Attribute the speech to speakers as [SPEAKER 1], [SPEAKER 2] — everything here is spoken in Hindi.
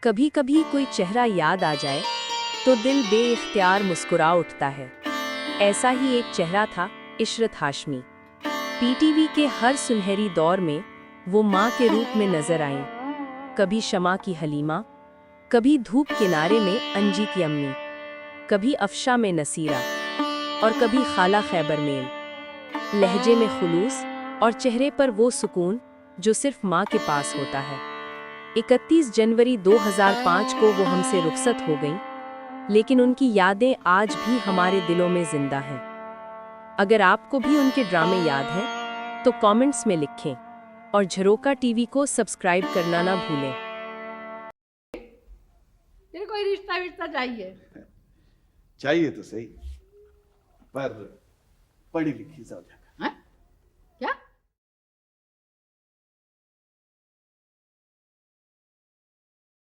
[SPEAKER 1] कभी कभी कोई चेहरा याद आ जाए तो दिल बेइख्तियार मुस्कुरा उठता है। ऐसा ही एक चेहरा था इशरत हाशमी। पीटीवी के हर सुनहरी दौर में वो माँ के रूप में नजर आईं। कभी शमा की हलीमा, कभी धूप किनारे में अंजी की अम्मी, कभी अफशा में नसीरा और कभी खाला खैबर मेम। लहजे में खुलूस और चेहरे पर वो सुकून जो सिर्फ माँ के पास होता है। 31 जनवरी 2005 को वो हमसे रुखसत हो गईं, लेकिन उनकी यादें आज भी हमारे दिलों में जिंदा हैं। अगर आपको भी उनके ड्रामे याद हैं, तो कमेंट्स में लिखें और झरोका टीवी को सब्सक्राइब करना ना भूलें।
[SPEAKER 2] फिर कोई रिश्ता विश्ता चाहिए।
[SPEAKER 3] चाहिए तो सही, पर पढ़ी लिखी ज्यादा।